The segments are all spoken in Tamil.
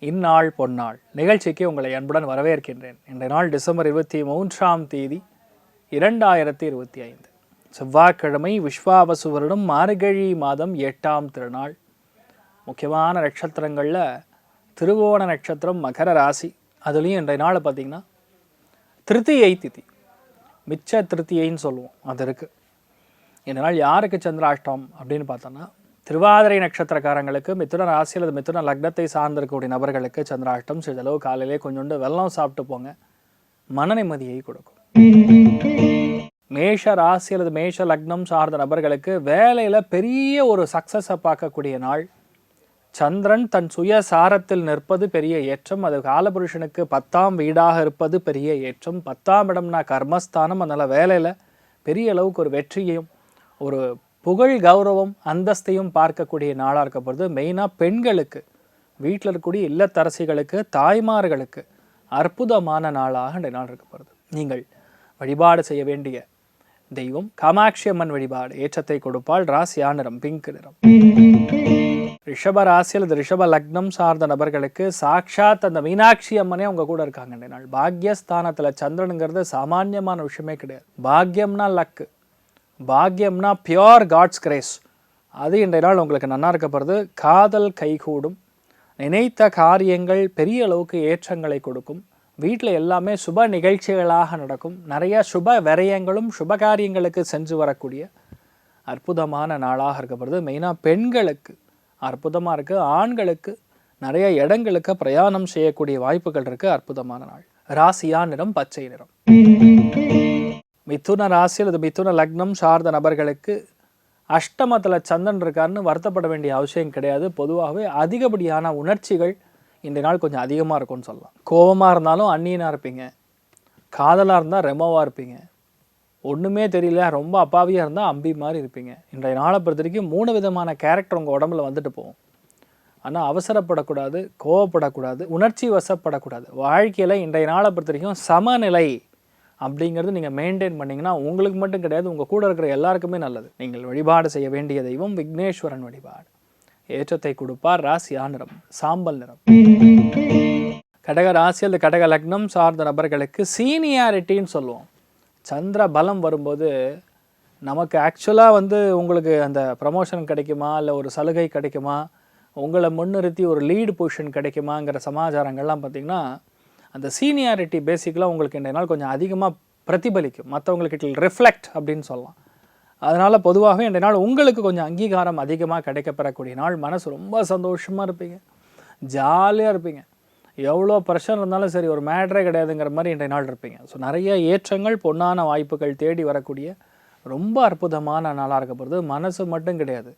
இந்நாள் பொன்னாள் நிகழ்ச்சிக்கு உங்களை அன்புடன் வரவேற்கின்றேன். இன்றைய நாள் டிசம்பர் 23ஆம் தேதி 2025 செவ்வாய்க்கிழமை. விஸ்வாவசு வருடம் மார்கழி மாதம் 8ஆம் திருநாள். முக்கியமான நட்சத்திரங்களில் திருவோண நட்சத்திரம், மகர ராசி. அதுலேயும் இன்றைய நாள் பார்த்திங்கன்னா திருத்தியை திதி, மிச்ச திருத்தியைன்னு சொல்லுவோம், அது இருக்குது. இந்த நாள் யாருக்கு சந்திராஷ்டம் அப்படின்னு பார்த்தோன்னா, திருவாதிரை நட்சத்திரக்காரங்களுக்கு, மிதுன ராசி அல்லது மிதுன லக்னத்தை சார்ந்திருக்கக்கூடிய நபர்களுக்கு சந்திராஷ்டம். சிறிதளவு காலையிலே கொஞ்சோண்டு வெல்லம் சாப்பிட்டு போங்க, மன நிம்மதியை கொடுக்கும். மேஷ ராசி அல்லது மேஷ லக்னம் சார்ந்த நபர்களுக்கு வேலையில் பெரிய ஒரு சக்ஸஸை பார்க்கக்கூடிய நாள். சந்திரன் தன் சுயசாரத்தில் நிற்பது பெரிய ஏற்றம். அது காலபுருஷனுக்கு 10ஆம் வீடாக இருப்பது பெரிய ஏற்றம். 10ஆம் இடம்னா கர்மஸ்தானம். அதனால் வேலையில் பெரிய அளவுக்கு ஒரு வெற்றியையும் ஒரு புகழ், கௌரவம், அந்தஸ்தையும் பார்க்கக்கூடிய நாளாக இருக்கப்படுது. மெயினாக பெண்களுக்கு, வீட்டில் இருக்கக்கூடிய இல்லத்தரசிகளுக்கு, தாய்மார்களுக்கு அற்புதமான நாளாக இந்த நாள் இருக்கப்படுது. நீங்கள் வழிபாடு செய்ய வேண்டிய தெய்வம் காமாட்சி அம்மன் வழிபாடு ஏற்றத்தை கொடுப்பாள். ராசியா நிறம் பிங்க் நிறம். ரிஷப ராசி அல்லது ரிஷப லக்னம் சார்ந்த நபர்களுக்கு சாட்சாத் அந்த மீனாட்சி அம்மனே அவங்க கூட இருக்காங்க இந்த நாள். பாக்யஸ்தானத்தில் சந்திரனுங்கிறது சாமானியமான விஷயமே கிடையாது. பாக்யம்னா லக்கு, பாக்யம்னா பியோர் காட்ஸ் கிரேஸ். அது இன்றைய நாள் உங்களுக்கு நல்லா இருக்கப்படுது. காதல் கைகூடும், நினைத்த காரியங்கள் பெரிய அளவுக்கு ஏற்றங்களை கொடுக்கும். வீட்டில் எல்லாமே சுப நிகழ்ச்சிகளாக நடக்கும். நிறைய சுப விரயங்களும் சுபகாரியங்களுக்கு சென்று வரக்கூடிய அற்புதமான நாளாக இருக்கப்படுது. மெயினாக பெண்களுக்கு அற்புதமாக இருக்குது. ஆண்களுக்கு நிறைய இடங்களுக்கு பிரயாணம் செய்யக்கூடிய வாய்ப்புகள் இருக்குது. அற்புதமான நாள். ராசியா நிறம் பச்சை நிறம். மிதுன ராசி அல்லது மிதுன லக்னம் சார்ந்த நபர்களுக்கு அஷ்டமத்தில் சந்திரன் இருக்காருன்னு வருத்தப்பட வேண்டிய அவசியம் கிடையாது. பொதுவாகவே அதிகப்படியான உணர்ச்சிகள் இந்த நாள் கொஞ்சம் அதிகமாக இருக்கும்னு சொல்லலாம். கோபமாக இருந்தாலும் அந்நியனாக இருப்பீங்க, காதலாக இருந்தால் ரெமோவாக இருப்பீங்க, ஒன்றுமே தெரியல ரொம்ப அப்பாவியாக இருந்தால் அம்பி மாதிரி இருப்பீங்க. இன்றைய நாளை பொறுத்த வரைக்கும் 3 விதமான கேரக்டர் உங்கள் உடம்புல வந்துட்டு போகும். ஆனால் அவசரப்படக்கூடாது, கோவப்படக்கூடாது, உணர்ச்சி வசப்படக்கூடாது. வாழ்க்கையில் இன்றைய நாளை பொறுத்த வரைக்கும் சமநிலை அப்படிங்கிறது நீங்கள் மெயின்டைன் பண்ணிங்கன்னா உங்களுக்கு மட்டும் கிடையாது, உங்கள் கூட இருக்கிற எல்லாருக்குமே நல்லது. நீங்கள் வழிபாடு செய்ய வேண்டிய தெய்வம் விக்னேஸ்வரன் வழிபாடு ஏற்றத்தை கொடுப்பார். ராசியா நிறம் சாம்பல் நிறம். கடக ராசி அல்லது கடக லக்னம் சார்ந்த நபர்களுக்கு சீனியாரிட்டின்னு சொல்லுவோம். சந்திர பலம் வரும்போது நமக்கு ஆக்சுவலாக உங்களுக்கு அந்த ப்ரமோஷன் கிடைக்குமா, இல்லை ஒரு சலுகை கிடைக்குமா, உங்களை முன்னிறுத்தி ஒரு லீடு பொசிஷன் கிடைக்குமாங்கிற சமாச்சாரங்கள்லாம் பார்த்திங்கன்னா அந்த சீனியாரிட்டி பேசிக்கலாக உங்களுக்கு இந்த நாள் கொஞ்சம் அதிகமாக பிரதிபலிக்கும். மற்றவங்களுக்கு இட் வில் ரிஃப்ளெக்ட் அப்படின்னு சொல்லலாம். அதனால் பொதுவாகவே இந்த நாள் உங்களுக்கு கொஞ்சம் அங்கீகாரம் அதிகமாக கிடைக்கப்பெறக்கூடிய நாள். மனசு ரொம்ப சந்தோஷமாக இருப்பீங்க, ஜாலியாக இருப்பீங்க. எவ்வளோ ப்ரெஷர் இருந்தாலும் சரி, ஒரு மேட்ரே கிடையாதுங்கிற மாதிரி இன்றைய நாள் இருப்பீங்க. ஸோ நிறைய ஏற்றங்கள், பொன்னான வாய்ப்புகள் தேடி வரக்கூடிய ரொம்ப அற்புதமான நாளாக இருக்கப்படுது. மனசு மட்டும் கிடையாது,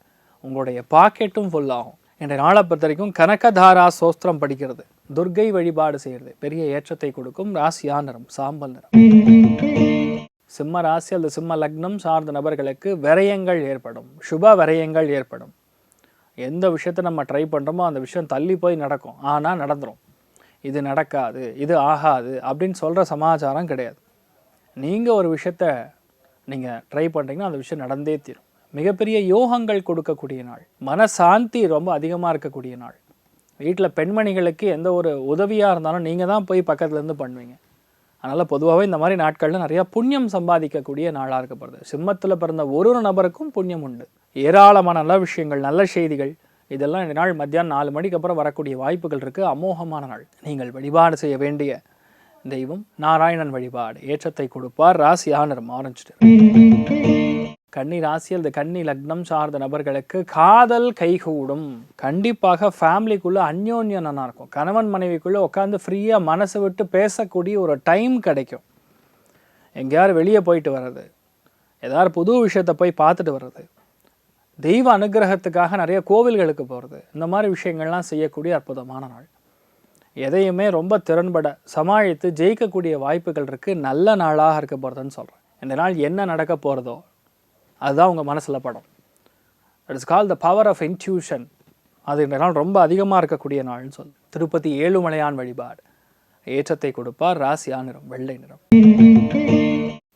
உங்களுடைய பாக்கெட்டும் ஃபுல்லாகும். இன்றைய நாளை பொறுத்த வரைக்கும் கனகதாரா சோஸ்திரம் படிக்கிறது, துர்கை வழிபாடு செய்கிறது பெரிய ஏற்றத்தை கொடுக்கும். ராசியா நிறம் சாம்பல் நிறம். சிம்ம ராசி அல்லது சிம்ம லக்னம் சார்ந்த நபர்களுக்கு விரயங்கள் ஏற்படும், சுப விரயங்கள் ஏற்படும். எந்த விஷயத்தை நம்ம ட்ரை பண்ணுறோமோ அந்த விஷயம் தள்ளி போய் நடக்கும், ஆனால் நடந்துடும். இது நடக்காது, இது ஆகாது அப்படின்னு சொல்கிற சமாச்சாரம் கிடையாது. நீங்கள் ஒரு விஷயத்த நீங்கள் ட்ரை பண்ணுறீங்கன்னா அந்த விஷயம் நடந்தே தீரும். மிகப்பெரிய யோகங்கள் கொடுக்கக்கூடிய நாள். மனசாந்தி ரொம்ப அதிகமாக இருக்கக்கூடிய நாள். வீட்டில் பெண்மணிகளுக்கு எந்த ஒரு உதவியாக இருந்தாலும் நீங்கள் தான் போய் பக்கத்துலேருந்து பண்ணுவீங்க. அதனால் பொதுவாகவே இந்த மாதிரி நாட்களில் நிறையா புண்ணியம் சம்பாதிக்கக்கூடிய நாளாக இருக்கப்படுது. சிம்மத்தில் பிறந்த ஒரு நபருக்கும் புண்ணியம் உண்டு. ஏராளமான நல்ல விஷயங்கள், நல்ல செய்திகள், இதெல்லாம் இந்த நாள் மத்தியானம் 4 மணிக்கு அப்புறம் வரக்கூடிய வாய்ப்புகள் இருக்குது. அமோகமான நாள். நீங்கள் வழிபாடு செய்ய வேண்டிய தெய்வம் நாராயணன் வழிபாடு ஏற்றத்தை கொடுப்பார். ராசியா நிறம் ஆரஞ்சு நிறம். கன்னி ராசி அல்லது கன்னி லக்னம் சார்ந்த நபர்களுக்கு காதல் கைகூடும். கண்டிப்பாக ஃபேமிலிக்குள்ளே அந்யோன்யம் நல்லா இருக்கும். கணவன் மனைவிக்குள்ளே உட்காந்து ஃப்ரீயாக மனசை விட்டு பேசக்கூடிய ஒரு டைம் கிடைக்கும். எங்கேயாவது வெளியே போயிட்டு வர்றது, ஏதாவது புது விஷயத்தை போய் பார்த்துட்டு வர்றது, தெய்வ அனுகிரகத்துக்காக நிறைய கோவில்களுக்கு போகிறது, இந்த மாதிரி விஷயங்கள்லாம் செய்யக்கூடிய அற்புதமான நாள். எதையுமே ரொம்ப திறன்பட சமாளித்து ஜெயிக்கக்கூடிய வாய்ப்புகள் இருக்குது. நல்ல நாளாக இருக்க போகிறதுன்னு சொல்கிறேன். இந்த நாள் என்ன நடக்க போகிறதோ அதுதான் உங்கள் மனசில் படம். It is call the power of intuition. அது இந்த நாள் ரொம்ப அதிகமாக இருக்கக்கூடிய நாள்னு சொல்லு. திருப்பதி ஏழுமலையான் வழிபாடு ஏற்றத்தை கொடுப்பார். ராசியா நிறம் வெள்ளை நிறம்.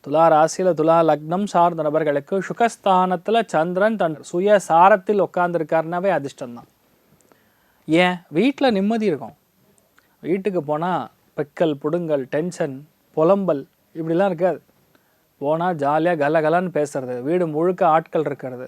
துலா ராசியில் துலா லக்னம் சார்ந்த நபர்களுக்கு சுகஸ்தானத்தில் சந்திரன் தன் சுயசாரத்தில் உட்கார்ந்துருக்காருனாவே அதிர்ஷ்டம்தான். ஏன் வீட்டில் நிம்மதி இருக்கும், வீட்டுக்கு போனால் பெக்கல் புடுங்கல் டென்ஷன் புலம்பல் இப்படிலாம் இருக்காது. போனால் ஜாலியாக கலகலன்னு பேசுறது, வீடு முழுக்க ஆட்கள் இருக்கிறது,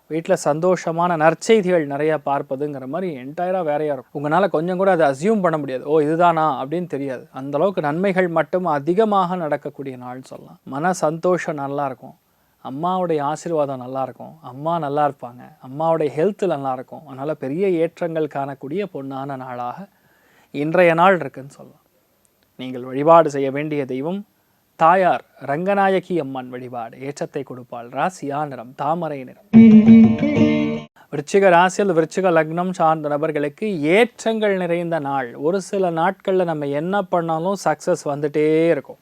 வீட்டில் சந்தோஷமான நற்செய்திகள் நிறையா பார்ப்பதுங்கிற மாதிரி என்டையராக வேறையாக இருக்கும். உங்களால் கொஞ்சம் கூட அதை அசியூம் பண்ண முடியாது, ஓ இதுதானா அப்படின்னு தெரியாது. அந்தளவுக்கு நன்மைகள் மட்டும் அதிகமாக நடக்கக்கூடிய நாள்னு சொல்லலாம். மன சந்தோஷம் நல்லாயிருக்கும், அம்மாவுடைய ஆசீர்வாதம் நல்லாயிருக்கும், அம்மா நல்லா இருப்பாங்க, அம்மாவுடைய ஹெல்த்து நல்லாயிருக்கும். அதனால் பெரிய ஏற்றங்கள் காணக்கூடிய பொன்னான நாளாக இன்றைய நாள் இருக்குன்னு சொல்லலாம். நீங்கள் வழிபாடு செய்ய வேண்டிய தெய்வம் தாயார் ரங்கநாயகி அம்மன் வழிபாடு. ஏற்றத்தை கொடுப்பாள். ராசியா நிறம் தாமரை நிறம். விருச்சிக ராசியில் விருச்சிக லக்னம் சார்ந்த நபர்களுக்கு ஏற்றங்கள் நிறைந்த நாள். ஒரு சில நாட்களில் நம்ம என்ன பண்ணாலும் சக்ஸஸ் வந்துட்டே இருக்கும்.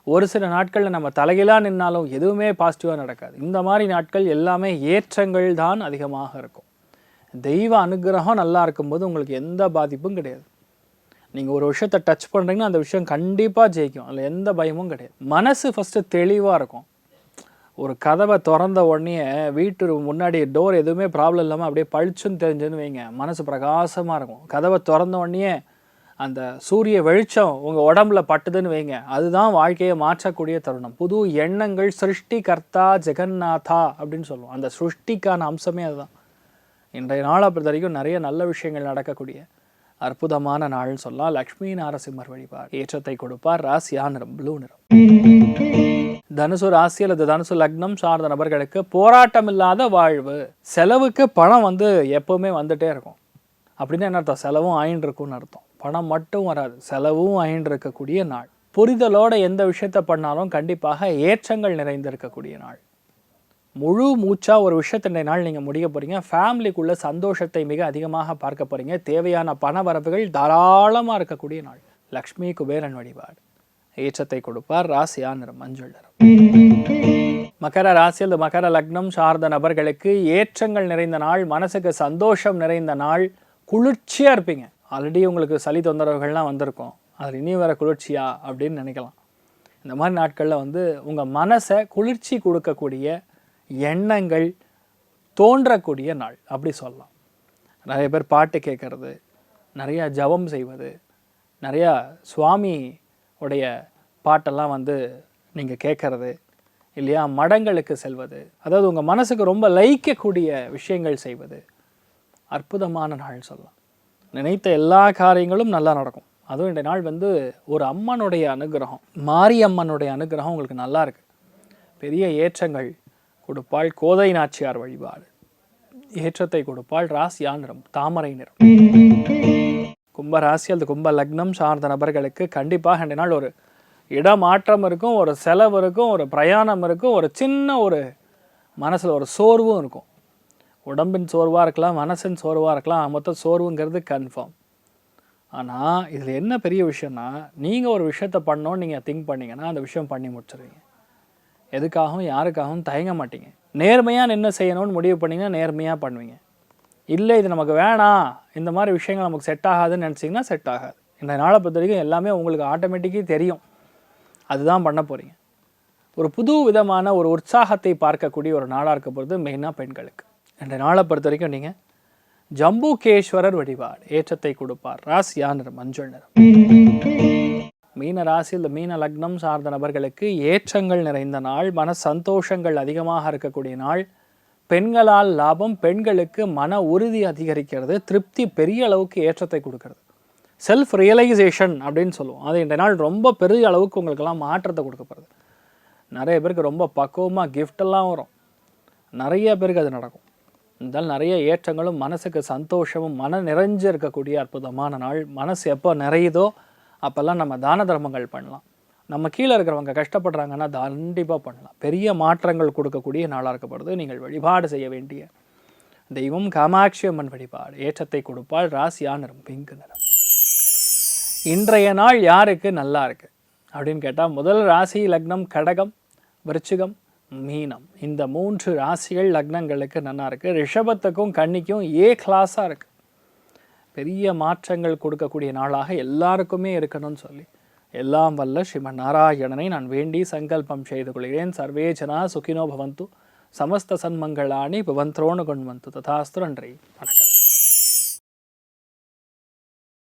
ஒரு சில நாட்களில் நம்ம தலைகீழாக நின்னாலும் எதுவுமே பாசிட்டிவாக நடக்காது. இந்த மாதிரி நாட்கள் எல்லாமே ஏற்றங்கள் தான் அதிகமாக இருக்கும். தெய்வ அனுகிரகம் நல்லா இருக்கும்போது உங்களுக்கு எந்த பாதிப்பும் கிடையாது. நீங்கள் ஒரு விஷயத்தை டச் பண்ணுறீங்கன்னா அந்த விஷயம் கண்டிப்பாக ஜெயிக்கும், அதில் எந்த பயமும் கிடையாது. மனசு ஃபஸ்ட்டு தெளிவாக இருக்கும். ஒரு கதவை திறந்த உடனே வீட்டு முன்னாடி டோர் எதுவுமே ப்ராப்ளம் இல்லாமல் அப்படியே பளிச்சுன்னு தெரிஞ்சுன்னு வைங்க, மனசு பிரகாசமாக இருக்கும். கதவை திறந்த உடனே அந்த சூரிய வெளிச்சம் உங்கள் உடம்புல பட்டுதுன்னு வைங்க, அதுதான் வாழ்க்கையை மாற்றக்கூடிய தருணம். புது எண்ணங்கள், சிருஷ்டி கர்த்தா ஜெகநாதா அப்படின்னு சொல்லுவோம். அந்த சிருஷ்டிக்கான அம்சமே அதுதான். இன்றைய நாளை பொறுத்த வரைக்கும் நிறைய நல்ல விஷயங்கள் நடக்கக்கூடிய அற்புதமான நாள்னு சொல்லலாம். லக்ஷ்மி நாரசிம்மர் வழிபாடு. ஏற்றத்தை கொடுப்பார். ராசியா நிறம் ப்ளூ நிறம். தனுசு ராசி அல்லது தனுசு லக்னம் சார்ந்த நபர்களுக்கு போராட்டம் இல்லாத வாழ்வு. செலவுக்கு பணம் எப்பவுமே வந்துட்டே இருக்கும். அப்படின்னு என்ன அர்த்தம்? செலவும் ஆயின்னு இருக்கும்னு அர்த்தம். பணம் மட்டும் வராது, செலவும் ஆயின்னு இருக்கக்கூடிய நாள். புரிதலோட எந்த விஷயத்த பண்ணாலும் கண்டிப்பாக ஏற்றங்கள் நிறைந்திருக்கக்கூடிய நாள். முழு மூச்சாக ஒரு விஷயத்தினை நாள் நீங்கள் முடிக்க போகிறீங்க. ஃபேமிலிக்குள்ள சந்தோஷத்தை மிக அதிகமாக பார்க்க போகிறீங்க. தேவையான பண வரவுகள் தாராளமாக இருக்கக்கூடிய நாள். லக்ஷ்மி குபேரன் வழிபாடு. ஏற்றத்தை கொடுப்பார். ராசியா நிறம் மஞ்சள் நிறம். மகர ராசியில் மகர லக்னம் சார்ந்த நபர்களுக்கு ஏற்றங்கள் நிறைந்த நாள், மனசுக்கு சந்தோஷம் நிறைந்த நாள். குளிர்ச்சியாக இருப்பீங்க. ஆல்ரெடி உங்களுக்கு சளி தொந்தரவுகள்லாம் வந்திருக்கும், அதில் இனி வர குளிர்ச்சியா அப்படின்னு நினைக்கலாம். இந்த மாதிரி நாட்களில் உங்கள் மனசை குளிர்ச்சி கொடுக்கக்கூடிய எண்ணங்கள் தோன்றக்கூடிய நாள் அப்படி சொல்லலாம். நிறைய பேர் பாட்டு கேட்கறது, நிறையா ஜபம் செய்வது, நிறையா சுவாமி உடைய பாட்டெல்லாம் நீங்கள் கேட்கறது இல்லையா, மடங்களுக்கு செல்வது, அதாவது உங்கள் மனசுக்கு ரொம்ப லயிக்கக்கூடிய விஷயங்கள் செய்வது அற்புதமான நாள் சொல்லலாம். நினைத்த எல்லா காரியங்களும் நல்லா நடக்கும். அதுவும் இந்த நாள் ஒரு அம்மனுடைய அனுகிரகம், மாரியம்மனுடைய அனுகிரகம் உங்களுக்கு நல்லா இருக்குது. பெரிய ஏற்றங்கள் கொடுப்பாள். கோதை நாச்சியார் வழிபாடு. ஏற்றத்தை கொடுப்பாள். ராசியா நிறம் தாமரை நிறம். கும்ப ராசி அல்லது கும்ப லக்னம் சார்ந்த நபர்களுக்கு கண்டிப்பாக இந்த நாள் ஒரு இடமாற்றம் இருக்கும், ஒரு செலவு இருக்கும், ஒரு பிரயாணம் இருக்கும், ஒரு சின்ன ஒரு மனசில் ஒரு சோர்வும் இருக்கும். உடம்பின் சோர்வாக இருக்கலாம், மனசின் சோர்வாக இருக்கலாம், மொத்தம் சோர்வுங்கிறது கன்ஃபார்ம். ஆனால் இதில் என்ன பெரிய விஷயம்னா, நீங்கள் ஒரு விஷயத்தை பண்ணோன்னு நீங்கள் திங்க் பண்ணிங்கன்னா அந்த விஷயம் பண்ணி முடிச்சிடுவீங்க. எதுக்காகவும் யாருக்காகவும் தயங்க மாட்டீங்க. நேர்மையாக நின்று செய்யணும்னு முடிவு பண்ணிங்கன்னா நேர்மையாக பண்ணுவீங்க. இல்லை இது நமக்கு வேணாம், இந்த மாதிரி விஷயங்கள் நமக்கு செட் ஆகாதுன்னு நினச்சிங்கன்னா செட் ஆகாது. இந்த நாளை பொறுத்த வரைக்கும் எல்லாமே உங்களுக்கு ஆட்டோமேட்டிக்காக தெரியும், அதுதான் பண்ண போகிறீங்க. ஒரு புது விதமான ஒரு உற்சாகத்தை பார்க்கக்கூடிய ஒரு நாளாக இருக்க போகிறது மெயினாக பெண்களுக்கு. இந்த நாளை பொறுத்த வரைக்கும் நீங்கள் ஜம்புகேஸ்வரர் வழிபாடு. ஏற்றத்தை கொடுப்பார். ராசியா நிறம் மஞ்சள் நிறம். மீன ராசியில் மீன லக்னம் சார்ந்த நபர்களுக்கு ஏற்றங்கள் நிறைந்த நாள், மன சந்தோஷங்கள் அதிகமாக இருக்கக்கூடிய நாள். பெண்களால் லாபம், பெண்களுக்கு மன உறுதி அதிகரிக்கிறது, திருப்தி பெரிய அளவுக்கு ஏற்றத்தை கொடுக்கறது. செல்ஃப் ரியலைசேஷன் அப்படின்னு சொல்லுவோம். அது இந்த நாள் ரொம்ப பெரிய அளவுக்கு உங்களுக்கெல்லாம் மாற்றத்தை கொடுக்கப்படுது. நிறைய பேருக்கு ரொம்ப பக்குவமாக கிஃப்டெல்லாம் வரும், நிறைய பேருக்கு அது நடக்கும். இருந்தாலும் நிறைய ஏற்றங்களும் மனசுக்கு சந்தோஷமும் மன நிறைஞ்சு இருக்கக்கூடிய அற்புதமான நாள். மனசு எப்போ நிறையுதோ அப்போல்லாம் நம்ம தான தர்மங்கள் பண்ணலாம். நம்ம கீழே இருக்கிறவங்க கஷ்டப்படுறாங்கன்னா கண்டிப்பாக பண்ணலாம். பெரிய மாற்றங்கள் கொடுக்கக்கூடிய நாளாக இருக்கப்படுது. நீங்கள் வழிபாடு செய்ய வேண்டிய தெய்வம் காமாட்சி அம்மன் வழிபாடு. ஏற்றத்தை கொடுப்பாள். ராசியா நிறம் பிங்க் நிறம். இன்றைய நாள் யாருக்கு நல்லா இருக்கு அப்படின்னு கேட்டால், முதல் ராசி லக்னம் கடகம், விருச்சிகம், மீனம். இந்த 3 ராசிகள் லக்னங்களுக்கு நல்லா இருக்குது. ரிஷபத்துக்கும் கன்னிக்கும் ஏ கிளாஸாக இருக்குது. பெரிய மாற்றங்கள் கொடுக்கக்கூடிய நாளாக எல்லாருக்குமே இருக்கணும்னு சொல்லி எல்லாம் வல்ல ஸ்ரீமன் நாராயணனை நான் வேண்டி சங்கல்பம் செய்து கொள்கிறேன். சர்வே ஜனா சுகினோ பவந்து, சமஸ்த சன்மங்களானி பவந்த்ரோணு கொண்டு வந்து ததாஸ்து. நன்றி, வணக்கம்.